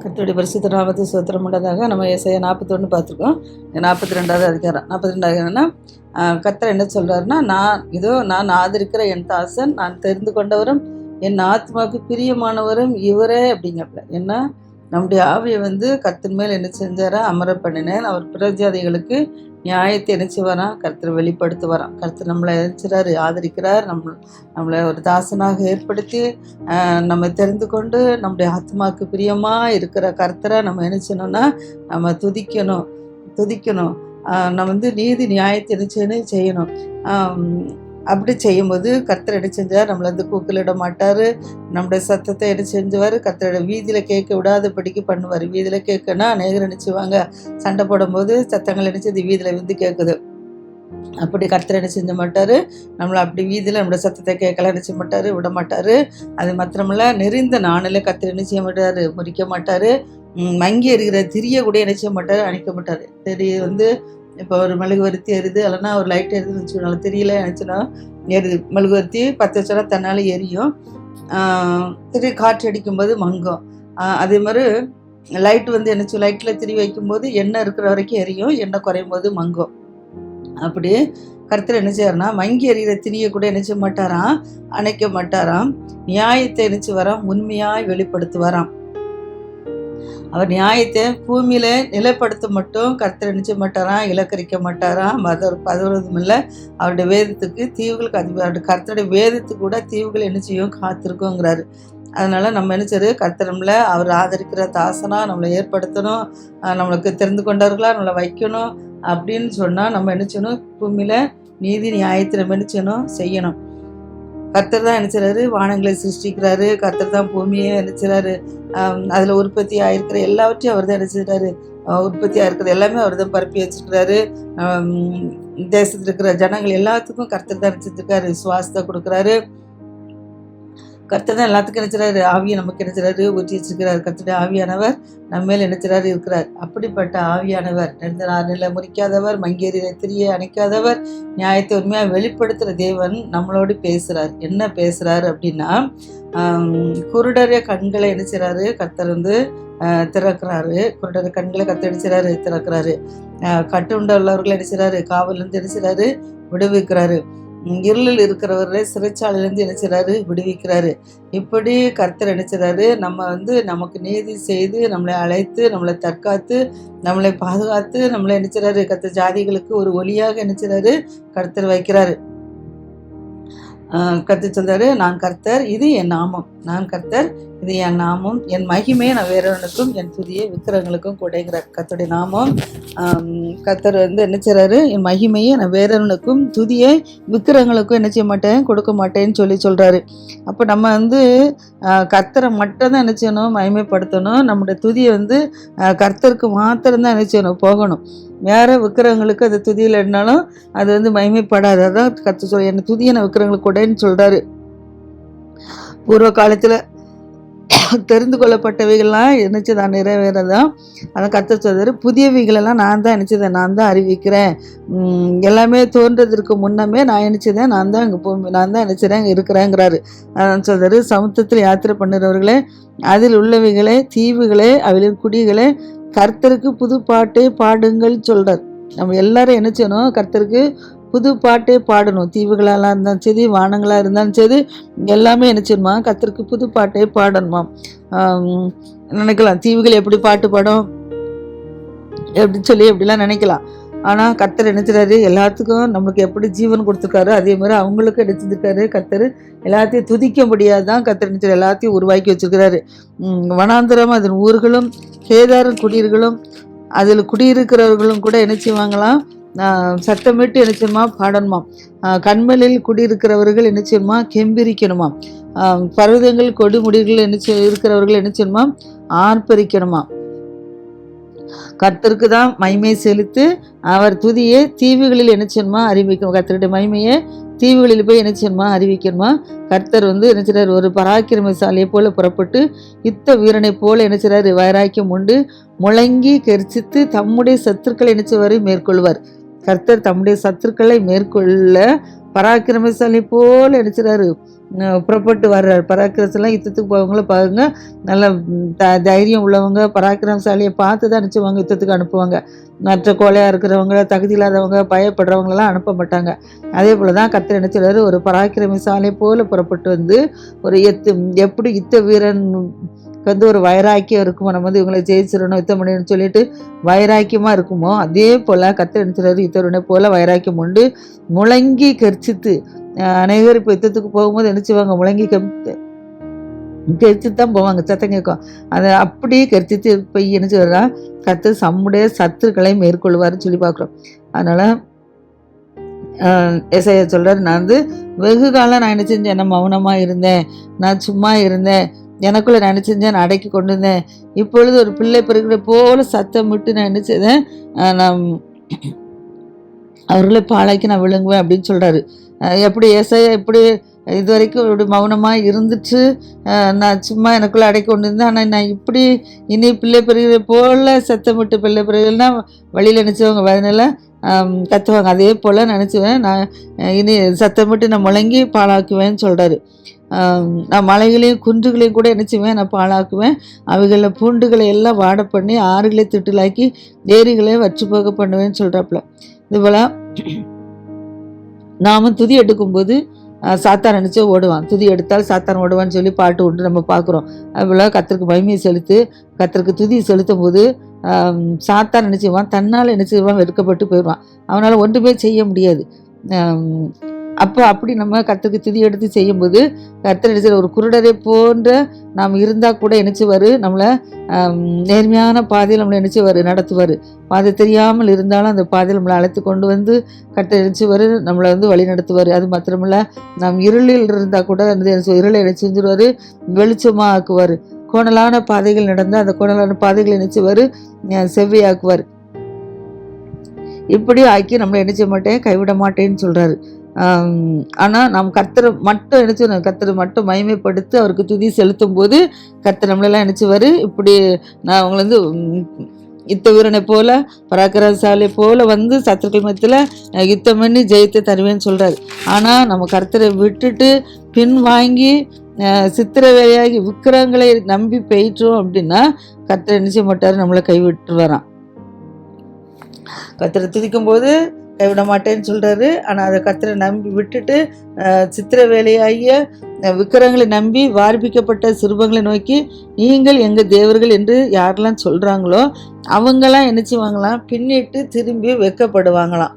கர்த்தருடைய பரிசுத்த நாமத்தை ஸ்தோத்திரம் உண்டதாக. நம்ம ஏசாயா 41 பார்த்துருக்கோம். 42வது அதிகாரம். 42 என்னன்னா, கர்த்தர் என்ன சொல்கிறாருன்னா, நான் ஆதரிக்கிற என் தாசன், நான் தெரிந்து கொண்டவரும் என் ஆத்மாவுக்கு பிரியமானவரும் இவரே அப்படிங்கப்பல. ஏன்னா நம்முடைய ஆவியை கர்த்தர் மேல் என்ன செஞ்சாரா, அமர பண்ணினேன். அவர் பிரஜாதிகளுக்கு நியாயத்தை நினைச்சு வரான், கர்த்தர் வெளிப்படுத்த வரான். கர்த்தர் நம்மளை நினைச்சுறாரு, ஆதரிக்கிறார். நம்மளை ஒரு தாசனாக ஏற்படுத்தி நம்ம தெரிந்து கொண்டு நம்முடைய ஆத்மாவுக்கு பிரியமாக இருக்கிற கர்த்தரை நம்ம நினைச்சணும்னா நம்ம துதிக்கணும். நம்ம நீதி நியாயத்தை செய்யணும். அப்படி செய்யும்போது கர்த்தர் என்ன செஞ்சார், நம்மளை கூக்கலிட மாட்டார். நம்முடைய சத்தத்தை என்ன செஞ்சுவார், கர்த்தரோட வீதியில் கேட்க விடாதபடிக்கு பண்ணுவார். வீதியில் கேட்கனா அநேகர் நினச்சிவாங்க, சண்டை போடும்போது சத்தங்கள் நினச்சி வீதியில் கேட்குது. அப்படி கர்த்தர் என்ன செஞ்ச மாட்டார், நம்மளை அப்படி வீதியில் நம்மளோட சத்தத்தை கேட்கலாம் நினச்ச மாட்டார், விட மாட்டார். அது மாத்திரமில்ல, நெறிந்த நாணில் கர்த்தர் என்ன செய்ய மாட்டார், முறிக்க மாட்டார். மங்கி எறிகிற திரிய கூட என்ன செய்ய மாட்டார், அணைக்க மாட்டார். இப்போ ஒரு மெழுகுவர்த்தி எரியுது, இல்லைன்னா ஒரு லைட் எரியுதுன்னு வச்சுக்கோங்களேன், தெரியல நினச்சினா எரியுது. மெழுகுவர்த்தி பற்ற வச்சோன்னா தன்னால் எரியும். காற்று அடிக்கும்போது மங்கும். அதே மாதிரி லைட் என்னச்சு, லைட்டில் திரி வைக்கும்போது எண்ணெய் இருக்கிற வரைக்கும் எரியும், எண்ணெய் குறையும் போது மங்கும். அப்படி கர்த்தர் என்ன செய்யறாருன்னா, மங்கி எறிகிற திரியை கூட என்ன செய்ய மாட்டாராம், அணைக்க மாட்டாராம். நியாயத்தை நினைச்சு வரான், உண்மையாய் வெளிப்படுத்துவாராம். அவர் நியாயத்தை பூமியில நிலைப்படுத்த மட்டும் கர்த்தர் நினைச்ச மாட்டாராம், இலக்கரிக்க மாட்டாராம். பதவதும் இல்லை. அவருடைய வேதத்துக்கு தீவுகளுக்கு அவருடைய கர்த்தருடைய வேதத்துக்கு கூட தீவுகள் என்ன செய்யும், காத்திருக்கோங்கிறாரு. அதனால நம்ம நினைச்சது கர்த்தரம்ல அவர் ஆதரிக்கிற தாசனா நம்மளை ஏற்படுத்தணும், நம்மளுக்கு தெரிந்து கொண்டவர்களா நம்மளை வைக்கணும் அப்படின்னு சொன்னா நம்ம என்ன செய்யணும், பூமியில நீதி நியாயத்தை நம்ம என்ன செய்யணும், செய்யணும். கர்த்தர் தான் நினைச்சாரு, வானங்களை சிருஷ்டிக்கிறாரு. கர்த்தர் தான் பூமியை நினைச்சாரு. அதில் உற்பத்தி ஆகிருக்கிற எல்லாவற்றையும் அவர் தான் நினைச்சிருக்காரு. உற்பத்தி ஆகிருக்கிறது எல்லாமே அவர் தான் பரப்பி வச்சுருக்கிறாரு. தேசத்தில் இருக்கிற ஜனங்கள் எல்லாத்துக்கும் கர்த்தர் தான் நினைச்சிருக்காரு, சுவாசத்தை கொடுக்குறாரு. கர்த்தர் தான் எல்லாத்துக்கும் நினைச்சாரு, ஆவியை நமக்கு நினைச்சாரு, ஊற்றி வச்சிருக்கிறார். கர்த்தருடைய ஆவியானவர் நம்ம மேல் நினைச்சாரு இருக்கிறார். அப்படிப்பட்ட ஆவியானவர் நிலை முறிக்காதவர், மங்கேறிய திரியை அணைக்காதவர், நியாயத்தை உண்மையாக வெளிப்படுத்துகிற தேவன் நம்மளோடு பேசுகிறார். என்ன பேசுகிறாரு அப்படின்னா, குருடரிய கண்களை நினைச்சாரு கர்த்தர் திறக்கிறாரு. குருடரிய கண்களை கர்த்தர் நினைச்சாரு திறக்கிறாரு. கட்டுண்ட உள்ளவர்களை நினைச்சாரு காவலிருந்து நினைச்சாரு விடுவிக்கிறாரு. இருளில் இருக்கிறவர்களை சிறைச்சாலையிலேருந்து நினைச்சாரு விடுவிக்கிறாரு. இப்படி கர்த்தர் நினைச்சாரு நம்ம நமக்கு நீதி செய்து நம்மளை அழைத்து நம்மளை தற்காத்து நம்மளை பாதுகாத்து நம்மளை நினைச்சாரு கர்த்தர் ஜாதிகளுக்கு ஒரு ஒளியாக நினைச்சாரு கர்த்தர் வைக்கிறாரு. கர்த்தர் சொல்றாரு, நான் கர்த்தர், இது என் நாமம். நான் கர்த்தர், இது என் நாமம். என் மகிமையை நான் வேறவனுக்கும் என் துதியை விக்கிரங்களுக்கும் கொடைங்கிறார். கர்த்தருடைய நாமம். கர்த்தர் என்ன செய்றாரு, என் மகிமையை நான் வேறவனுக்கும் துதியை விக்கிரங்களுக்கும் என்ன செய்ய மாட்டேன், கொடுக்க மாட்டேன்னு சொல்றாரு. அப்போ நம்ம கர்த்தரை மட்டும் தான் என்ன செய்யணும், மகிமைப்படுத்தணும். நம்முடைய துதியை கர்த்தருக்கு மாத்திரம்தான் என்ன செய்யணும், போகணும். வேற விக்கிரங்களுக்கு அது துதியில் இருந்தாலும் அது மகிமைப்படாது. அதான் கர்த்தர் சொல்ல, என்ன துதியை நான் விக்கிரங்களுக்கு கொடைன்னு சொல்றாரு. பூர்வ காலத்தில் தெரிந்து கொள்ளப்பட்டவைகள்லாம் என்னச்சுதான் நிறைவேறதான். அதான் கர்த்தர் சொல்றாரு, புதியவைகளெல்லாம் நான் தான் நினைச்சதேன், நான் தான் அறிவிக்கிறேன். எல்லாமே தோன்றதற்கு முன்னமே நான் நினைச்சதேன், நான் தான் நினைச்சதேன் இங்கே இருக்கிறேங்கிறாரு. அதான் சொல்றாரு, சமுத்திரத்தில் யாத்திரை பண்ணுறவர்களே, அதில் உள்ளவைகளே, தீவுகளே, அவளின் குடிகளே, கர்த்தருக்கு புது பாட்டை பாடுங்கள் சொல்றார். நம்ம எல்லாரும் என்ன செய்யணும், கர்த்தருக்கு புது பாட்டே பாடணும். தீவுகளெல்லாம் இருந்தாலும் சரி, வானங்களாக இருந்தாலும் சரி, எல்லாமே என்ன செய்யணுமா, கர்த்தருக்கு புது பாட்டே பாடணுமா. நினைக்கலாம், தீவுகள் எப்படி பாட்டு பாடும் எப்படிலாம் நினைக்கலாம். ஆனால் கர்த்தர் நினைச்சிட்டாரு, எல்லாத்துக்கும் நம்மளுக்கு எப்படி ஜீவன் கொடுத்துருக்காரு அதே மாதிரி அவங்களுக்கு நினைச்சிருக்காரு. கர்த்தர் எல்லாத்தையும் துதிக்க முடியாதான் கர்த்தர் நினைச்சார், எல்லாத்தையும் உருவாக்கி வச்சிருக்கிறாரு. வனாந்தரம் அதன் ஊர்களும் கேதாரம் குடியர்களும் அதில் குடியிருக்கிறவர்களும் கூட என்ன செய்வாங்களாம், சத்தமிட்டு என்ன செய்யணுமா, பாடணுமா. கண்மலையில் குடியிருக்கிறவர்கள் என்ன செய்யணுமா, கெம்பிரிக்கணுமா. பர்வதங்கள் கொடுமுடிகள் இருக்கிறவர்கள் என்ன செய்யணுமா, ஆர்ப்பரிக்கணுமா. கர்த்தருக்கு தான் மகிமை செலுத்து, அவர் துதியை தீவுகளில் என்ன செய்யணுமா, அறிவிக்கணும். கர்த்தருடைய மகிமையை தீவுகளில் போய் என்ன செய்யணுமா, அறிவிக்கணுமா. கர்த்தர் என்ன செய்றாரு, ஒரு பராக்கிரமசாலியை போல புறப்பட்டு யுத்த வீரனை போல என்ன செய்றாரு, வைராக்கியம் உண்டு முழங்கி கெர்ச்சித்து தம்முடைய சத்துருக்களை என்ன செய்வார், மேற்கொள்வார். கர்த்தர் தம்முடைய சத்துருக்களை மேற்கொள்ள பராக்கிரமசாலி போல நினைச்சிறாரு புறப்பட்டு வர்றாரு. பராக்கிரமசாலாம் யுத்தத்துக்கு போவங்கள பாருங்க, நல்ல தைரியம் உள்ளவங்க பராக்கிரமசாலியை பார்த்து தான் நினச்சிவாங்க யுத்தத்துக்கு அனுப்புவாங்க. மற்ற கோழையாக இருக்கிறவங்க, தகுதி இல்லாதவங்க, பயப்படுறவங்களெல்லாம் அனுப்ப மாட்டாங்க. அதே போல் தான் கர்த்தர் நினச்சிறாரு, ஒரு பராக்கிரமசாலி போல் புறப்பட்டு வந்து ஒரு எப்படி யுத்த வீரன் வந்து ஒரு வைராக்கியம் இருக்குமோ, நம்ம வந்து இவங்களை ஜெயிச்சிடணும் யுத்தம் பண்ணணும்னு சொல்லிட்டு வைராக்கியமாக இருக்குமோ, அதே போல் கர்த்தர் நினச்சிறாரு யுத்தவனை போல் வைராக்கியம் உண்டு முழங்கி கர்ச்சித்து. அநேகர் இப்போ யுத்தத்துக்கு போகும்போது நினச்சிவாங்க முழங்கி கரிச்சு தான் போவாங்க, சத்தம் கேட்கும். அதை அப்படியே கரிச்சித்து போய் நினச்சி வர்றா கர்த்தர் சம்முடைய சத்துருக்களை மேற்கொள்வார்னு சொல்லி பார்க்குறோம். அதனால் ஏசாயா சொல்கிறார், நான் வந்து வெகு காலம் நான் என்ன செஞ்சேன், நான் மௌனமாக இருந்தேன், நான் சும்மா இருந்தேன், எனக்குள்ளே நான் என்ன செஞ்சேன், நான் அடக்கி கொண்டு இருந்தேன். இப்பொழுது ஒரு பிள்ளை பிறகுற போல சத்தம் விட்டு நான் என்ன செய்தேன், நான் அவர்களை பாலாக்கி நான் விழுங்குவேன் அப்படின்னு சொல்கிறாரு. எப்படி ஏசாயா எப்படி இது வரைக்கும் இப்படி மௌனமாக இருந்துட்டு நான் சும்மா எனக்குள்ளே அடக்கி கொண்டு இருந்தேன், ஆனால் நான் இப்படி இனி பிள்ளை பிறகு போல் சத்தமிட்டு பிள்ளை பிறகுனா வழியில் நினச்சவங்க அதனால் கத்துவாங்க. அதே போல் நினச்சிவேன், நான் இனி சத்தமிட்டு நான் முழங்கி பாலாக்குவேன்னு சொல்கிறாரு. நான் மலைகளையும் குன்றுகளையும் கூட நினச்சிவேன், நான் பாலாக்குவேன். அவைகளில் பூண்டுகளை எல்லாம் வாட பண்ணி ஆறுகளை திட்டுலாக்கி ஏரிகளை வற்றி போக பண்ணுவேன்னு சொல்கிறாப்புல. இதுபோல் நாமும் துதி எடுக்கும்போது சாத்தான் நினச்சா ஓடுவான், துதி எடுத்தால் சாத்தான் ஓடுவான்னு சொல்லி பாட்டு உண்டு நம்ம பார்க்குறோம். அதுபோல் கர்த்தருக்கு மகிமையை செலுத்து, கர்த்தருக்கு துதி செலுத்தும் போது சாத்தான் நினச்சிவான், தன்னால் நினச்சிவான் வெறுக்கப்பட்டு போயிடுவான், அவனால் ஒன்றுமே செய்ய முடியாது. அப்போ அப்படி நம்ம கர்த்தருக்கு துதி எடுத்து செய்யும்போது கர்த்தர் நினைச்ச ஒரு குருடரை போன்ற நாம் இருந்தால் கூட நினச்சிவார், நம்மளை நேர்மையான பாதையில் நம்மளை நினச்சிவார், நடத்துவார். பாதை தெரியாமல் இருந்தாலும் அந்த பாதையில் நம்மளை அழைத்து கொண்டு வந்து கர்த்தர் நினச்சிவார், நம்மளை வந்து வழி நடத்துவார். அது மாத்திரமில்ல, நாம் இருளில் இருந்தால் கூட அந்த இருளை என்ன செஞ்சுருவார், வெளிச்சமாக ஆக்குவார். கோணலான பாதைகள் நடந்தால் அந்த கோணலான பாதைகளை நினச்சிவார், செவ்வையாக்குவார். இப்படி ஆக்கி நம்மளை என்ன செய்ய மாட்டேன், கைவிட மாட்டேன்னு சொல்கிறாரு. ஆனால் நாம் கர்த்தரை மட்டும் நினச்சி கர்த்தரை மட்டும் மகிமைப்படுத்தி அவருக்கு துதி செலுத்தும் போது கர்த்தர் நம்மளெல்லாம் நினச்சிவார். இப்படி நான் அவங்கள வந்து யுத்த வீரனை போல் பராக்கிரமசாலி போல் வந்து சத்துருக்கள் மத்தியில் யுத்தம் பண்ணி ஜெயித்து தருவேன்னு சொல்கிறாரு. ஆனால் நம்ம கர்த்தரை விட்டுட்டு பின் வாங்கி சித்திர வேலையாகி விக்கிரங்களை நம்பி போயிட்டோம் அப்படின்னா கர்த்தரை நினைச்ச மாட்டார், நம்மளை கைவிட்டு வரான். கர்த்தரை துதிக்கும் போது கைவிட மாட்டேன்னு சொல்கிறாரு. ஆனால் அதை கர்த்தரை நம்பி விட்டுட்டு சித்திர வேலையாகிய விக்கிரங்களை நம்பி வார்ப்பிக்கப்பட்ட சிறுபங்களை நோக்கி நீங்கள் எங்கள் தேவர்கள் என்று யாரெல்லாம் சொல்கிறாங்களோ அவங்களாம் என்ன செய்வாங்களாம், பின்னிட்டு திரும்பி வெட்கப்படுவாங்களாம்.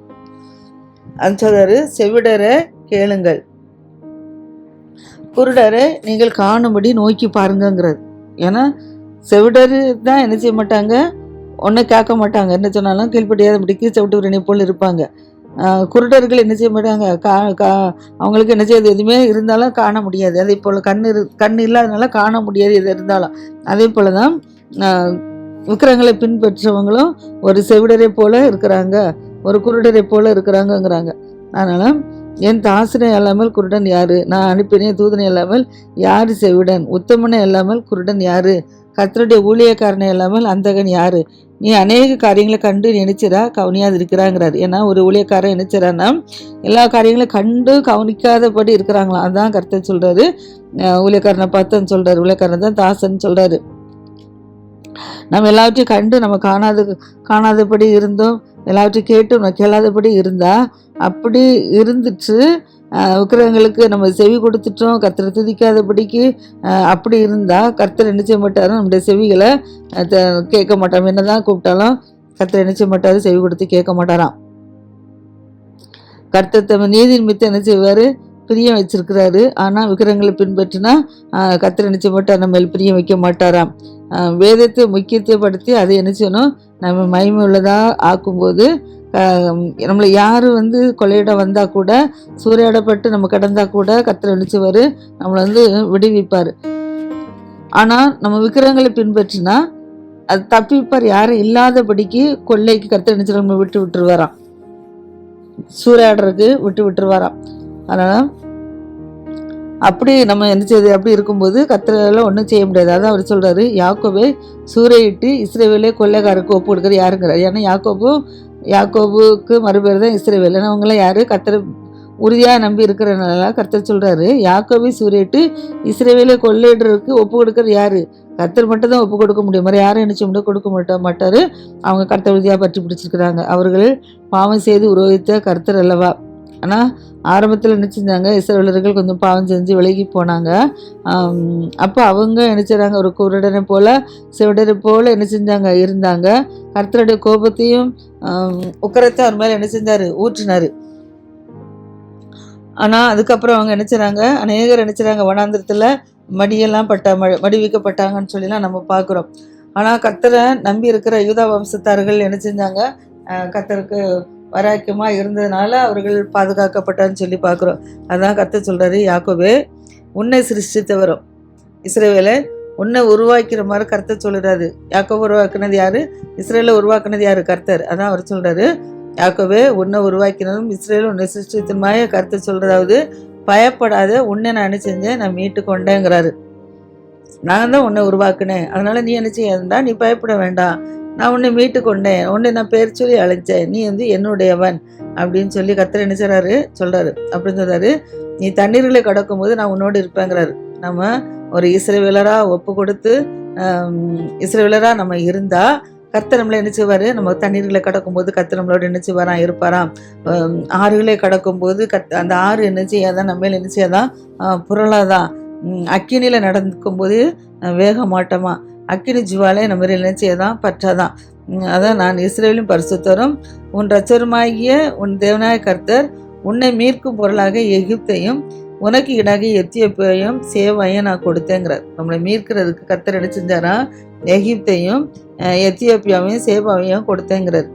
அது சொல்கிறாரு, செவிடரை கேளுங்கள், குருடரை நீங்கள் காணும்படி நோக்கி பாருங்கங்கிறது. ஏன்னா செவிடர் தான் என்ன செய்ய மாட்டாங்க, ஒன்றும் கேட்க மாட்டாங்க, என்ன சொன்னாலும் கீழ்படியாதபடிக்கு செவிட்டு விரணை போல் இருப்பாங்க. குருடர்கள் என்ன செய்ய மாட்டாங்க, அவங்களுக்கு என்ன செய்யாது, எதுவுமே இருந்தாலும் காண முடியாது. அதே போல் கண் இல்லாதனால காண முடியாது எது இருந்தாலும். அதே போல் தான் விக்கிரங்களை பின்பற்றவங்களும் ஒரு செவிடரை போல இருக்கிறாங்க, ஒரு குருடரை போல இருக்கிறாங்கங்கிறாங்க. அதனால் என் தாசனை இல்லாமல் குருடன் யாரு, நான் அனுப்பினேன் தூதனை இல்லாமல் யாரு செவிடன், உத்தமனை இல்லாமல் குருடன் யாரு, கர்த்தருடைய ஊழியக்காரனை இல்லாமல் அந்தகன் யாரு, நீ அநேக காரியங்களை கண்டு நினைச்சிடா கவனியாது இருக்கிறாங்கிறாரு. ஏன்னா ஒரு ஊழியக்காரன் நினைச்சிடான்னா எல்லா காரியங்களையும் கண்டு கவனிக்காதபடி இருக்கிறாங்களாம். அதுதான் கர்த்தர் சொல்கிறாரு, ஊழியக்காரனை பார்த்துன்னு சொல்கிறாரு, ஊழியக்காரன் தான் தாசன் சொல்கிறாரு. நம்ம எல்லாவற்றையும் கண்டு நம்ம காணாதபடி இருந்தோம், எல்லாவற்றையும் கேட்டு நம்ம கேளாதபடி இருந்தால், அப்படி இருந்துட்டு விக்கிரகங்களுக்கு நம்ம செவி கொடுத்துட்டோம், கர்த்தரை துதிக்காதபடிக்கு அப்படி இருந்தால் கர்த்தர் என்ன செய்ய மாட்டார், நம்முடைய செவிகளை கேட்க மாட்டோம். என்னதான் கூப்பிட்டாலும் கர்த்தர் என்ன செய்ய மாட்டார், செவி கொடுத்து கேட்க மாட்டாராம். கர்த்தர் தம் நீதியின் மித்த என்ன செய்வார், பிரியம் வச்சிருக்கிறாரு. ஆனால் விக்கிரகங்களை பின்பற்றினா கர்த்தர் என்ன செய்ய மாட்டார், நம்ம பிரியம் வைக்க மாட்டாராம். வேதத்தை முக்கியத்துவப்படுத்தி அதை என்ன செய்யணும், நம்ம மகிமை உள்ளதாக ஆக்கும்போது நம்மளை யார் வந்து கொள்ளையிட வந்தால் கூட, சூறையாடப்பட்டு நம்ம கிடந்தால் கூட கர்த்தர் நினைச்சவர் நம்மளை வந்து விடுவிப்பார். ஆனால் நம்ம விக்கிரகங்களை பின்பற்றினா அது தப்பிப்பார், யாரும் இல்லாதபடிக்கு கொள்ளைக்கு கர்த்தர் நினைச்சு நம்ம விட்டுருவாராம், சூறையாடுறதுக்கு விட்டுருவாராம். அதனால் அப்படி நம்ம என்ன செய்யுது, அப்படி இருக்கும்போது கர்த்தரால் ஒன்றும் செய்ய முடியாது. அதான் அவர் சொல்கிறாரு, யாக்கோபை சூறையிட்டு இஸ்ரவேலே கொள்ளைக்காரருக்கு ஒப்பு கொடுக்குற யாருங்கிறார். ஏன்னா யாக்கோபுக்கு மறுபேர் தான் இஸ்ரவேல். அவங்களாம் யார், கர்த்தரை உறுதியாக நம்பி இருக்கிறனால கர்த்தர் சொல்கிறாரு, யாக்கோபை சூறையிட்டு இஸ்ரவேலை கொள்ளையிடுறதுக்கு ஒப்பு கொடுக்குறது யாரு? கர்த்தர் மட்டும் தான் ஒப்பு கொடுக்க முடியும், மாதிரி யாரும் என்ன செய்ய முடியும், கொடுக்க மாட்டார். அவங்க கர்த்தர் உறுதியாக பற்றி பிடிச்சிருக்கிறாங்க. அவர்கள் பாவம் செய்து உருவகித்த கர்த்தர் அல்லவா. ஆனால் ஆரம்பத்தில் என்ன செஞ்சாங்க, இஸ்ரவேலர்கள் கொஞ்சம் பாவம் செஞ்சு விலகி போனாங்க. அப்போ அவங்க என்ன செய்கிறாங்க, ஒரு குருடனை போல் செவிடரை போல் என்ன செஞ்சாங்க, இருந்தாங்க. கர்த்தருடைய கோபத்தையும் உக்கரத்தை அவர் மேலே என்ன செஞ்சார், ஊற்றினார். ஆனால் அதுக்கப்புறம் அவங்க நினச்சிறாங்க, அநேகர் நினச்சிறாங்க வனாந்திரத்தில் மடியெல்லாம் மடிவிக்கப்பட்டாங்கன்னு சொல்லிலாம் நம்ம பார்க்குறோம். ஆனால் கர்த்தரை நம்பி இருக்கிற யூதா வம்சத்தார்கள் என்ன செஞ்சாங்க, கர்த்தருக்கு வராக்கியமாக இருந்ததுனால அவர்கள் பாதுகாக்கப்பட்டான்னு சொல்லி பார்க்குறோம். அதான் கர்த்தர் சொல்கிறாரு, யாக்கோபே உன்னை சிருஷ்டித்தவரும் இஸ்ரவேலை உன்னை உருவாக்கிற மாதிரி கர்த்தர் சொல்கிறாரு. யாக்கோபை உருவாக்குனது யார்? இஸ்ரவேலை உருவாக்குனது யார்? கர்த்தர். அதான் அவர் சொல்கிறாரு, யாக்கோபே உன்னை உருவாக்கினதும் இஸ்ரவேல் உன்னை சிருஷ்டித்தமாய கர்த்தர் சொல்கிறதாவது, பயப்படாத, உன்னை நான் என்ன செஞ்சேன், நான் மீட்டு கொண்டேங்கிறாரு. நான் தான் உன்னை உருவாக்குனேன், அதனால் நீ என்ன செய்யண்டா, நீ பயப்பட வேண்டாம், நான் உன்னை மீட்டு கொண்டேன், உன்னை நான் பேர் சொல்லி அழைச்சேன், நீ என்னுடையவன் அப்படின்னு சொல்லி கர்த்தர் என்ன செய்கிறாரு, சொல்கிறாரு. அப்படின்னு சொல்கிறாரு, நீ தண்ணீர்களை கடக்கும்போது நான் உன்னோடு இருப்பேங்கிறாரு. நம்ம ஒரு இஸ்ரவேலராக ஒப்பு கொடுத்து இஸ்ரவேலராக நம்ம இருந்தால் கர்த்தர் நம்மளை என்ன செய்வார், நம்ம தண்ணீர்களை கடக்கும்போது கர்த்தர் நம்மளோட என்ன செய்வாராம், இருப்பாராம். ஆறுகளை கடக்கும்போது அந்த ஆறு என்ன செய்யாதான், நம்ம என்ன செய்யாதான், புரளாதான். அக்கினியில் நடக்கும்போது வேக மாட்டோமா, அக்கினி ஜுவாலை நம்ம என்ன செய்யதான், பற்றாதான். அதான் நான் இஸ்ரவேலின் பரிசுத்தரும் உன் இரட்சகருமாகிய உன் தேவனாய கர்த்தர் உன்னை மீட்கும் பொருளாக எகிப்தையும் உனக்கு ஈடாக எத்தியோப்பியையும் சேவையும் நான் கொடுத்தேங்கிறார். நம்மளை மீட்கிறதுக்கு கர்த்தர் என்ன செஞ்சாரா, எகிப்தையும் எத்தியோப்பியாவையும் சேவாவையும் கொடுத்தேங்கிறார்.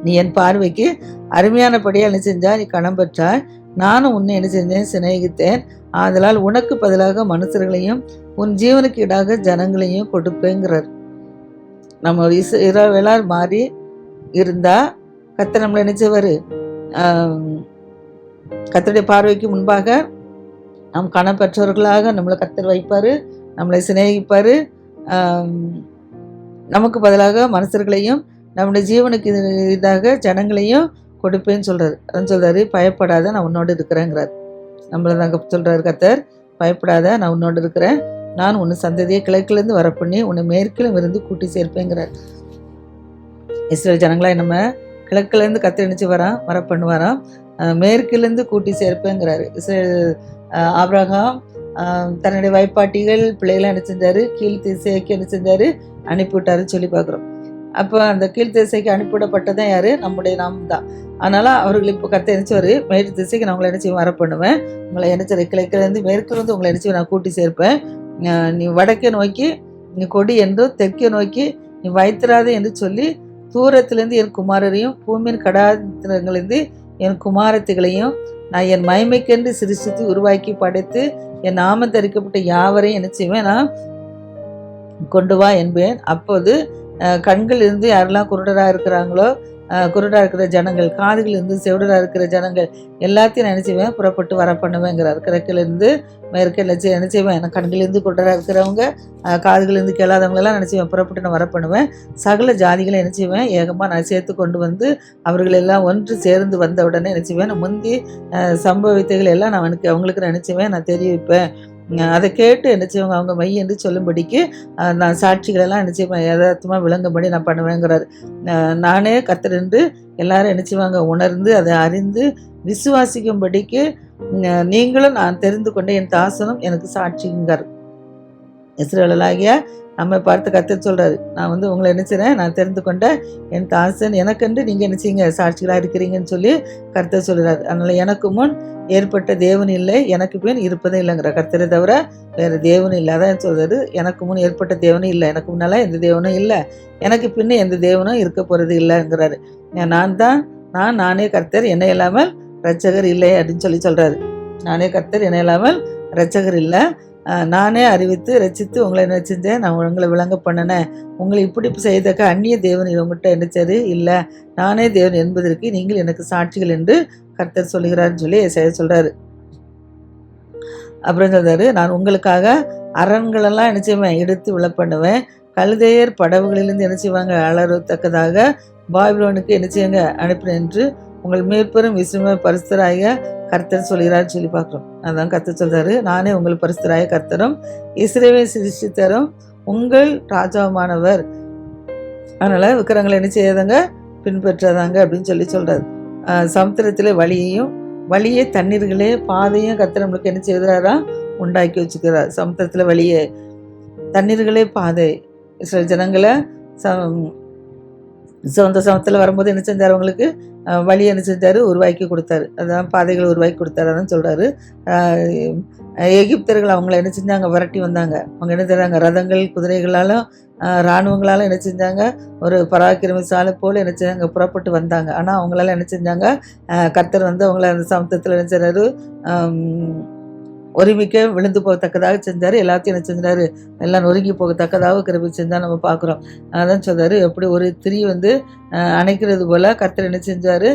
நீ என் பார்வைக்கு அருமையானபடியாக என்ன செஞ்சா, நீ கணம் பெற்றாய், நானும் உன்னை என்ன செஞ்சேன், சிநேகித்தேன். ஆதலால் உனக்கு பதிலாக மனுஷர்களையும் உன் ஜீவனுக்கு ஈடாக ஜனங்களையும் கொடுப்பேங்கிறார். நம்ம இஸ்ரவேலர் மாறி இருந்தா கர்த்தர் நம்மளை நினைச்சவர், கர்த்தருடைய பார்வைக்கு முன்பாக நம் கணம் பெற்றவர்களாக நம்மளை கர்த்தர் வைப்பார், நம்மளை சிநேகிப்பார். நமக்கு பதிலாக மனுஷர்களையும் நம்முடைய ஜீவனுக்கு இதாக ஜனங்களையும் கொடுப்பேன்னு சொல்கிறார். அதான் சொல்கிறாரு, பயப்படாத, நான் உன்னோடு இருக்கிறேங்கிறார். நம்மளை தாங்க சொல்கிறார் கர்த்தர், பயப்படாத, நான் உன்னோடு இருக்கிறேன், நான் உன்னை சந்ததியை கிழக்கிலேருந்து வர பண்ணி உன்னை மேற்கிலும் இருந்து கூட்டி சேர்ப்பேங்கிறார். இஸ்ரேல் ஜனங்களாக நம்ம கிழக்கிலேருந்து கர்த்தர் நினச்சி வர பண்ணுவாராம், மேற்கிலேருந்து கூட்டி சேர்ப்பேங்கிறாரு. இஸ்ரேல் ஆபிரகாம் தன்னுடைய வைப்பாட்டிகள் பிள்ளைகளாம் என்ன செஞ்சார், கீழ் திசைக்கு என்ன செஞ்சார், அனுப்பிவிட்டாருன்னு சொல்லி பார்க்குறோம். அப்போ அந்த கீழ் திசைக்கு அனுப்பிவிடப்பட்டதான் யார், நம்முடைய நாம் தான். அதனால் அவர்கள் இப்போ கர்த்தர் நினச்சவர், மேற்கு திசைக்கு நான் உங்களை நினச்சி வர பண்ணுவேன், உங்களை நினச்ச கிழக்கிலேருந்து மேற்கிலேருந்து உங்களை நினச்சி நான் கூட்டி சேர்ப்பேன். நீ வடக்கே நோக்கி நீ கொடி என்றும் தெற்கே நோக்கி நீ வைத்திராதே என்று சொல்லி தூரத்திலேருந்து என் குமாரரையும் பூமியின் கடாத்திரங்களிலிருந்து என் குமாரத்திகளையும் நான் என் மகிமைக்கென்று சிருஷ்டித்து உருவாக்கி படைத்து என் நாமம் தரிக்கப்பட்ட யாவரையும் என்ன செய்வேன், நான் கொண்டு வா என்பேன். அப்போது கண்கள் இருந்து யாரெல்லாம் குருடராக இருக்கிறாங்களோ, குருடாக இருக்கிற ஜனங்கள், காதுகள் இருந்து செவிடராக இருக்கிற ஜனங்கள் எல்லாத்தையும் நினைச்சுவேன் புறப்பட்டு வர பண்ணுவேங்கிறார். கிழக்கிலிருந்து மேற்கில் நினைச்சுவேன், எனக்கு கண்களிலிருந்து குருடராக இருக்கிறவங்க, காதுகளிலிருந்து கேளாதவங்களெல்லாம் நினைச்சுவேன் புறப்பட்டு நான் வர பண்ணுவேன். சகல ஜாதிகளை நினைச்சுவேன் ஏகமாக நான் சேர்த்து கொண்டு வந்து அவர்களெல்லாம் ஒன்று சேர்ந்து வந்த உடனே நினைச்சுவேன், நான் முந்தி சம்பவித்தைகள் எல்லாம் நான் அவங்களுக்கு நினைச்சுவேன், நான் தெரிவிப்பேன். அதை கேட்டு என்ன செய்வாங்க, அவங்க மை என்று சொல்லும்படிக்கு நான் சாட்சிகளெல்லாம் என்ன செய்வேன் யதார்த்தமாக விளங்கும்படி நான் பண்ணுவேங்கிறார். நானே கர்த்தர் என்று எல்லாரும் என்ன செய்வாங்க உணர்ந்து அதை அறிந்து விசுவாசிக்கும்படிக்கு நீங்களும் நான் தெரிந்து கொண்ட என் தாசனும் எனக்கு சாட்சிங்கார். இஸ்ரவேலராகிய நம்மை பார்த்து கர்த்தர் சொல்கிறாரு, நான் உங்களை என்ன செய்கிறேன், நான் தெரிந்து கொண்ட என் தாசன் எனக்கென்று நீங்கள் என்ன செய்யுங்க சாட்சிகளாக இருக்கிறீங்கன்னு சொல்லி கர்த்தர் சொல்கிறார். அதனால் எனக்கு முன் ஏற்பட்ட தேவன் இல்லை, எனக்கு பின் இருப்பதே இல்லைங்கிற. கர்த்தரை தவிர வேறு தேவனும் இல்லை. அதான் சொல்கிறாரு, எனக்கு முன் ஏற்பட்ட தேவனும் இல்லை, எனக்கு முன்னால் எந்த தேவனும் இல்லை, எனக்கு பின்ன எந்த தேவனும் இருக்க போகிறது இல்லைங்கிறாரு. நானே கர்த்தர், என்னை இல்லாமல் இரட்சகர் இல்லை அப்படின்னு சொல்கிறாரு. நானே கர்த்தர், என்னை இல்லாமல் இரட்சகர் இல்லை, நானே அறிவித்து ரசித்து உங்களை என்ன செஞ்சேன், நான் உங்களை விளங்க பண்ணினேன், உங்களை இப்படி செய்தக்க அந்நிய தேவன் உங்கள்கிட்ட என்ன சரி இல்லை, நானே தேவன் என்பதற்கு நீங்கள் எனக்கு சாட்சிகள் என்று கர்த்தர் சொல்லுகிறாருன்னு சொல்லி ஏசாயா சொல்கிறாரு. அப்புறம் சொல்கிறாரு, நான் உங்களுக்காக அரண்களெல்லாம் என்ன செய்வேன் எடுத்து விழ பண்ணுவேன், கழுதையர் படவுகளிலிருந்து என்ன செய்வாங்க அலறத்தக்கதாக பாபிலோனுக்கு என்ன செய்யுங்க அனுப்பினேன் என்று உங்கள் மேற்பெரும் விசும பரிசுத்தராகிய கர்த்தர் சொல்கிறார் சொல்லி பார்க்குறோம். அதான் கர்த்தர் சொல்றாரு, நானே உங்கள் பரிசுத்தராகிய கர்த்தரும் இஸ்ரவேலை சிருஷ்டித்தரும் உங்கள் ராஜாவுமானவர். அதனால விக்கிரங்களை என்ன செய்யாதங்க, பின்பற்றாதாங்க அப்படின்னு சொல்றாரு. சமுத்திரத்திலே வழியே தண்ணீர்களே பாதையும் கர்த்தர் நம்மளுக்கு என்ன செய்கிறாரா, உண்டாக்கி வச்சுக்கிறார். சமுத்திரத்தில் வழியே தண்ணீர்களே பாதை. இஸ்ரவேல் ஜனங்களை சொந்த சமத்தில் வரும்போது என்ன செஞ்சார், அவங்களுக்கு வழி என்ன செஞ்சார், உருவாக்கி கொடுத்தாரு. அதான் பாதைகளை உருவாக்கி கொடுத்தாரு. அதான் சொல்கிறாரு, எகிப்தர்கள் அவங்கள என்ன செஞ்சாங்க, விரட்டி வந்தாங்க. அவங்க என்ன செய்றாங்க, ரதங்கள் குதிரைகளாலும் இராணுவங்களாலும் என்ன செஞ்சாங்க, ஒரு பராக்கிரமசாலை போல் என்ன செஞ்சாங்க, புறப்பட்டு வந்தாங்க. ஆனால் அவங்களால என்ன செஞ்சாங்க, கர்த்தர் வந்து அவங்கள அந்த சமுத்திரத்தில் என்ன செய்றாரு, ஒருமிக்க விழுந்து போகத்தக்கதாக செஞ்சார். எல்லாத்தையும் என்ன செஞ்சாரு, எல்லாம் நொறுங்கி போகத்தக்கதாக கிருபை செஞ்சால் நம்ம பார்க்குறோம். அதான் சொல்றாரு, எப்படி ஒரு திரி வந்து அணைக்கிறது போல் கர்த்தர் என்ன செஞ்சார்,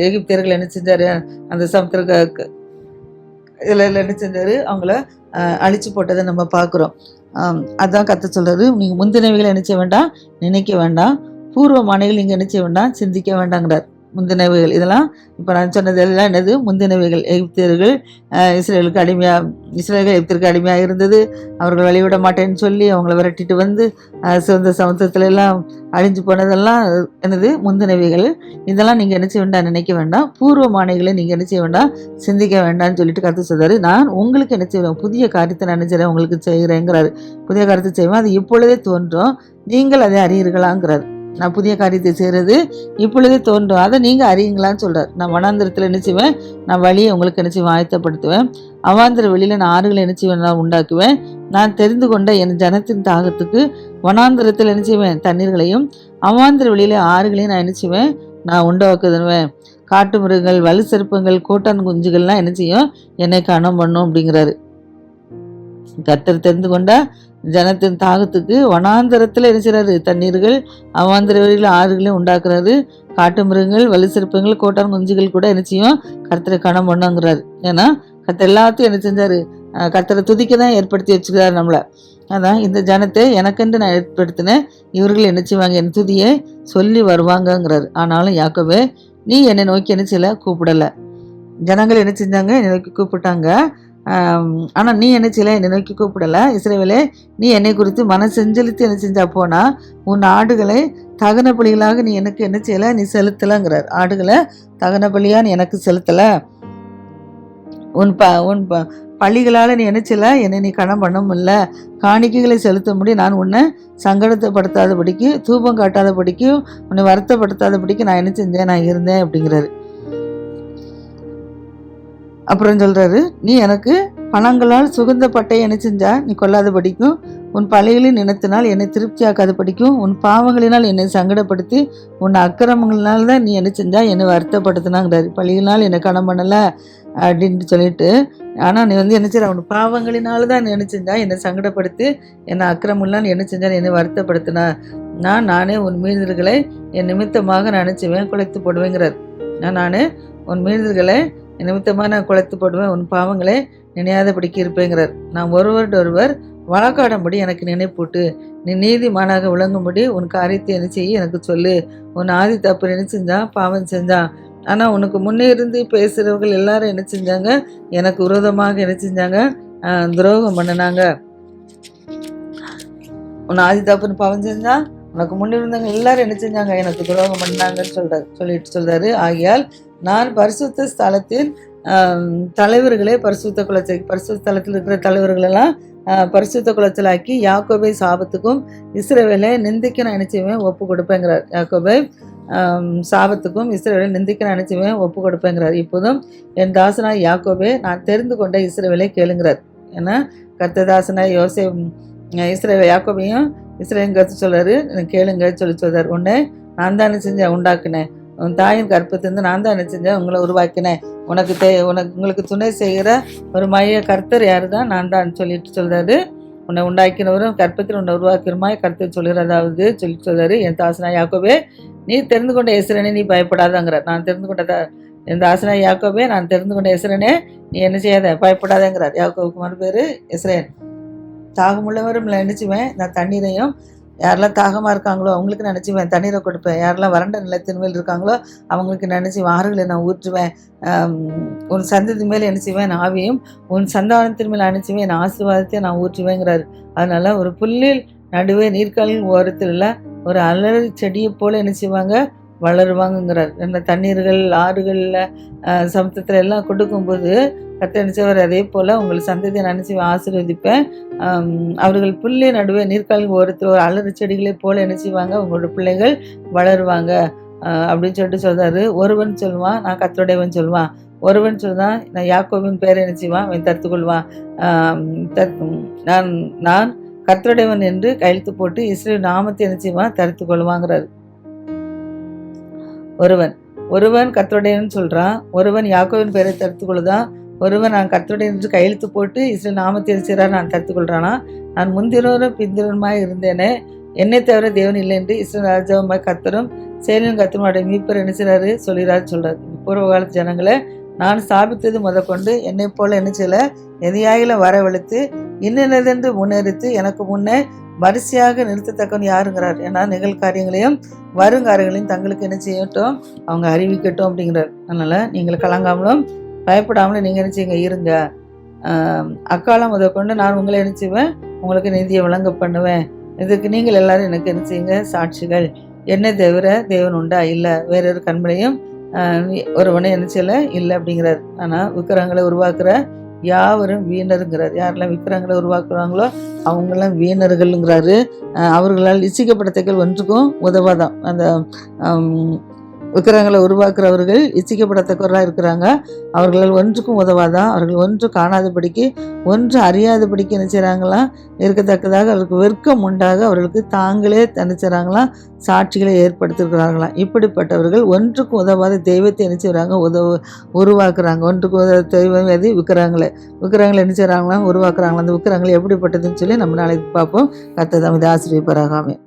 எகிப்தியர்கள் என்ன செஞ்சார், அந்த சமுத்திர இதில் என்ன செஞ்சார், அவங்கள அழிச்சு போட்டதை நம்ம பார்க்குறோம். அதான் கர்த்தர் சொல்றாரு, நீங்கள் முந்தினவைகளை என்ன செய்ய வேண்டாம், நினைக்க வேண்டாம், பூர்வமானவைகள் நீங்கள் என்ன செய்ய வேண்டாம், சிந்திக்க வேண்டாங்கிறார். முந்தினவைகள் இதெல்லாம் இப்போ நான் சொன்னது எல்லாம் என்னது, முந்தினவைகள். எகிப்தியர்கள் இஸ்ரேலுக்கு எகிப்திற்கு அடிமையாக இருந்தது. அவர்கள் வழிவிட மாட்டேன்னு சொல்லி அவங்கள விரட்டிட்டு வந்து சிறந்த சமுத்திரத்துல எல்லாம் அழிஞ்சு போனதெல்லாம் என்னது, முந்தினவைகள். இதெல்லாம் நீங்கள் என்ன செய்ய வேண்டாம், நினைக்க வேண்டாம், பூர்வமானவைகளை நீங்கள் என்ன செய்ய வேண்டாம், சிந்திக்க வேண்டாம்னு சொல்லிட்டு கருத்து சொல்றாரு. நான் உங்களுக்கு என்ன செய்வேன், புதிய காரியத்தை நான் நினைச்சிடறேன், உங்களுக்கு செய்கிறேங்கிறாரு. புதிய காரியத்தை செய்வேன், அது இப்பொழுதே தோன்றும், நீங்கள் அதை அறியீர்களாங்கிறார். நான் புதிய காரியத்தை செய்கிறது இப்பொழுதே தோன்றும், அதை நீங்கள் அறியுங்களான்னு சொல்கிறார். நான் வனாந்திரத்தில் என்ன செய்வேன், நான் வழியை உங்களுக்கு என்ன செய்வேன், ஆயத்தப்படுத்துவேன். அவாந்திர வெளியில் நான் ஆறுகளை என்ன செய்வேன், நான் உண்டாக்குவேன். நான் தெரிந்து கொண்ட என் ஜனத்தின் தாகத்துக்கு வனாந்திரத்தில் என்ன செய்வேன், தண்ணீர்களையும் அவாந்திர வெளியில் ஆறுகளையும் நான் என்ன செய்வேன், நான் உண்டாக்குவேன். காட்டு மிருகங்கள், வலு செருப்பங்கள், கோட்டான் குஞ்சுகள்லாம் என்ன செய்யும், என்னை கனம் பண்ணும் அப்படிங்கிறாரு. கர்த்தர் தெரிந்து கொண்ட ஜனத்தின் தாகத்துக்கு வனாந்தரத்தில் என்ன செய்றாரு, தண்ணீர்கள் அவாந்திர வெளியில் ஆறுகளையும் உண்டாக்குறாரு. காட்டு மிருகங்கள், வலு சிற்பங்கள், கோட்டான் குஞ்சுகள் கூட என்ன செய்யும், கர்த்தரை கனம் பண்ணுங்கிறாரு. ஏன்னா கர்த்தர் எல்லாத்தையும் என்ன செஞ்சாரு, கர்த்தரை துதிக்க தான் ஏற்படுத்தி வச்சுக்கிறாரு நம்மளை. அதான் இந்த ஜனத்தை எனக்கென்று நான் ஏற்படுத்தினேன், இவர்கள் என்ன செய்வாங்க, என் துதியை சொல்லி வருவாங்கங்கிறாரு. ஆனாலும் யாக்கோபே, நீ என்னை நோக்கி என்ன செய்யல, கூப்பிடலை. ஜனங்கள் என்ன செஞ்சாங்க, என்னை நோக்கி கூப்பிட்டாங்க. ஆனால் நீ என்ன செய்யலை, என்னை நோக்கி கூப்பிடலை. இஸ்ரவேலே, நீ என்னை குறித்து மனசெஞ்சலித்து என்ன செஞ்சா போனா, உன் ஆடுகளை தகன பலிகளாக நீ எனக்கு என்ன செய்யலை, நீ செலுத்தலைங்கிறார். ஆடுகளை தகன பலியா நீ எனக்கு செலுத்தலை. உன் பள்ளிகளால் நீ என்ன செய்யலை, என்னை நீ கணம் பண்ணவும் இல்லை. காணிக்கைகளை செலுத்த முடியும், நான் உன்னை சங்கடத்தைப்படுத்தாதபடிக்கு, தூபம் காட்டாதபடிக்கு, உன்னை வருத்தப்படுத்தாதபடிக்கு நான் என்ன செஞ்சேன், நான் இருந்தேன் அப்படிங்கிறாரு. அப்புறம் சொல்றாரு, நீ எனக்கு பணங்களால் சுகந்த பட்டை என்ன செஞ்சா நீ கொல்லாத படிக்கும், உன் பழைகளின் இனத்தினால் என்னை திருப்தியாக்காத படிக்கும், உன் பாவங்களினால் என்னை சங்கடப்படுத்தி உன் அக்கிரமங்களினால் தான் நீ என்ன செஞ்சா என்னை வருத்தப்படுத்தினாங்கிறாரு. பழியினால் என்னை கணம் பண்ணலை அப்படின்ட்டு சொல்லிட்டு, ஆனால் நீ வந்து என்ன செய்ய, உன் பாவங்களினால தான் என்ன செஞ்சா என்னை சங்கடப்படுத்தி என்னை அக்கிரமங்களால் என்ன செஞ்சா என்னை வருத்தப்படுத்தினா, நானே உன் மீறுதல்களை என் நிமித்தமாக நான் நினைச்சுவேன், குலைத்து போடுவேங்கிறார். நானே உன் மீறுதல்களை என் நிமித்தமாக நான் குலைத்து போடுவேன், உன் பாவங்களை நினையாதபடிக்கு இருப்பேங்கிறார். நான் ஒருவர் வழக்காடும்படி எனக்கு நினைப்பூட்டு, நீ நீதிமானாக விளங்கும்படி உன் காரியத்தை என்ன செய்ய எனக்கு சொல்லு. உன் ஆதி தப்பு என்ன செஞ்சான், பாவம் செஞ்சான். ஆனால் உனக்கு முன்னே இருந்து பேசுகிறவர்கள் எல்லாரும் என்ன செஞ்சாங்க, எனக்கு விரோதமாக என்ன செஞ்சாங்க, துரோகம் பண்ணினாங்க. உன் ஆதி தப்புன்னு பாவம் செஞ்சா, உனக்கு முன்னே இருந்தவங்க எல்லாரும் என்ன செஞ்சாங்க, எனக்கு துரோகம் பண்ணாங்கன்னு சொல்றாரு. ஆகையால் நான் பரிசுத்த ஸ்தலத்தில் தலைவர்களே பரிசுத்த ஸ்தலத்தில் இருக்கிற தலைவர்களெல்லாம் பரிசுத்த குலச்சலாக்கி யாக்கோபை சாபத்துக்கும் இஸ்ரவேலை நிந்திக்க நான் நினைச்சுவேன் ஒப்பு கொடுப்பேங்கிறார். யாக்கோபை சாபத்துக்கும் இஸ்ரவேலை நிந்திக்க நான் நினைச்சுவேன் ஒப்பு கொடுப்பேங்கிறார். இப்போதும் என் தாசனாய் யாக்கோபே, நான் தெரிந்து கொண்ட இஸ்ரவேலை கேளுங்கிறார். ஏன்னா கர்த்ததாசனாய் யாக்கோபையும் இஸ்ரவேலையும் கருத்து சொல்றாரு, கேளுங்க சொல்றாரு. உன்னை நான் தான் என்ன செஞ்சேன், உண்டாக்குனேன். உன் தாயின் கற்பத்திலிருந்து நான் தான் என்ன செஞ்சேன், உங்களை உருவாக்கினேன். உங்களுக்கு துணை செய்கிற ஒரு மைய கர்த்தர் யாரு தான், நான் தான் சொல்றாரு. உன்னை உண்டாக்கினவரும் கற்பத்தில் உன்னை உருவாக்கினுமாய் கர்த்தர் சொல்கிறதாவது சொல்றாரு. என் தாசனா யாக்கோபே, நீ தெரிந்து கொண்ட இஸ்ரவேலே நீ பயப்படாதங்கிறார். நான் தெரிந்து கொண்ட என் தாசனா யாக்கோபே, நான் தெரிந்து கொண்ட இஸ்ரவேலே நீ என்ன செய்யாத, பயப்படாதங்கிறார். யாக்கோபுக்கு மறுபேரு இஸ்ரவேல். தாகமுள்ளவரும் நினைச்சுவேன், நான் தண்ணீரையும் யாரெல்லாம் தாகமாக இருக்காங்களோ அவங்களுக்கு நினச்சிவேன் தண்ணீரை கொடுப்பேன். யாரெல்லாம் வறண்ட நிலத்தின் மேல் இருக்காங்களோ அவங்களுக்கு நினச்சி ஆறுகளை நான் ஊற்றுவேன். உன் சந்ததி மேல் என்ன செய்வேன் என் ஆவியும், உன் சந்தானத்தின் மேல் அனுப்பிச்சுவேன் என் ஆசீர்வாதத்தை நான் ஊற்றுவேங்கிறாரு. அதனால ஒரு புல்லில் நடுவே நீர்க்காலின் ஓரத்தில் ஒரு அலறி செடியை போல என்ன செய்வாங்க வளருவாங்கங்கிறார். என்ன தண்ணீர்கள் ஆறுகளில் சமுத்திரத்தில் எல்லாம் கொடுக்கும்போது கர்த்தர் நினைச்சவர் அதே போல் உங்கள் சந்ததியை நினச்சி ஆசீர்வதிப்பேன். அவர்கள் புல்லை நடுவே நீர்க்காலின் ஓரத்தில் ஒரு அலறு செடிகளை போல என்ன செய்வாங்க உங்களோட பிள்ளைகள் வளருவாங்க அப்படின்னு சொல்லிட்டு சொல்கிறாரு. ஒருவன் சொல்லுவான் நான் கர்த்தருடையவன் சொல்லுவான். ஒருவன் சொல்லுதான் நான் யாக்கோபின் பேரை என்ன செய்வான் அவன் தடுத்துக்கொள்வான். நான் நான் கர்த்தருடையவன் என்று கையெழுத்து போட்டு இஸ்ரேல் நாமத்தை என்ன செய்வான் தடுத்து கொள்வாங்கிறாரு. ஒருவன் கர்த்தருடையவன் சொல்கிறான். ஒருவன் யாக்கோபின் பேரை தடுத்து கொள்ளுதான். ஒருவன் நான் கர்த்தருடைய என்று கையெழுத்து போட்டு இஸ்ரேல் நாமத்தை என்ன நான் தடுத்து கொள்கிறானா. நான் முந்தினோரும் பிந்தினருமாய் இருந்தேனே, என்னை தவிர தேவன் இல்லை என்று இஸ்ரேல் ராஜாவுமாய் கர்த்தரும் செயலின் கர்த்தருடைய மீட்பர் என்ன செய்கிறாரு சொல்கிறார். பூர்வ காலத்து ஜனங்களை நான் ஸ்தாபித்தது முதற்கொண்டு என்னை போல என்ன செய்யல எதையாயில வரவழைத்து இன்னதென்று முன்னெடுத்து எனக்கு முன்னே வரிசையாக நிறுத்தத்தக்கவன் யாருங்கிறார். ஏன்னா நிகழ்காரியங்களையும் வருங்காரியங்களையும் தங்களுக்கு என்ன செய்யட்டும் அவங்க அறிவிக்கட்டும் அப்படிங்கிறார். அதனால் நீங்கள் கலங்காமலும் பயப்படாமலும் நீங்கள் என்ன செய்யுங்க இருங்க. அக்காலம் முதற்கொண்டு நான் உங்களை என்ன செய்வேன் உங்களுக்கு நீதியை வழங்க பண்ணுவேன். இதுக்கு நீங்கள் எல்லாரும் எனக்கு என்ன செய்யுங்க சாட்சிகள். என்னை தவிர தேவன் உண்டா இல்லை, வேறொரு கண்மலையும் ஒருவனை என்ன செய்யல இல்லை அப்படிங்கிறார். ஆனால் விக்கிரகங்களை உருவாக்குற யாவரும் வீணருங்கிறார். யாரெல்லாம் விக்கிரகங்களை உருவாக்குறாங்களோ அவங்கெல்லாம் வீணர்கள்ங்கிறாரு. அவர்களால் இச்சிக்கப்படத்தக்கள் ஒன்றுக்கும் உதவாதான். அந்த விக்கிரகங்களை உருவாக்குறவர்கள் இச்சிக்கப்படத்தக்கவர்களாக இருக்கிறாங்க. அவர்களால் ஒன்றுக்கும் உதவாதான். அவர்கள் ஒன்று காணாதபடிக்கு ஒன்று அறியாதபடிக்கு என்ன செய்கிறாங்களாம் இருக்கத்தக்கதாக அவர்களுக்கு வெட்கம் உண்டாக அவர்களுக்கு தாங்களே நினைச்சாங்களாம் சாட்சிகளை ஏற்படுத்திருக்கிறாங்களாம். இப்படிப்பட்டவர்கள் ஒன்றுக்கும் உதவாத தெய்வத்தை என்ன செய்கிறாங்க உருவாக்குறாங்க. ஒன்றுக்கு உதவ தெய்வம் எது விக்கிரகங்களை என்ன செய்கிறாங்களாம் உருவாக்குறாங்களா. அந்த விக்கிரகங்கள் எப்படிப்பட்டதுன்னு சொல்லி நம்ம நாளைக்கு பார்ப்போம். கர்த்தர் தாமே ஆசீர்வதிப்பாராக. ஆமென்.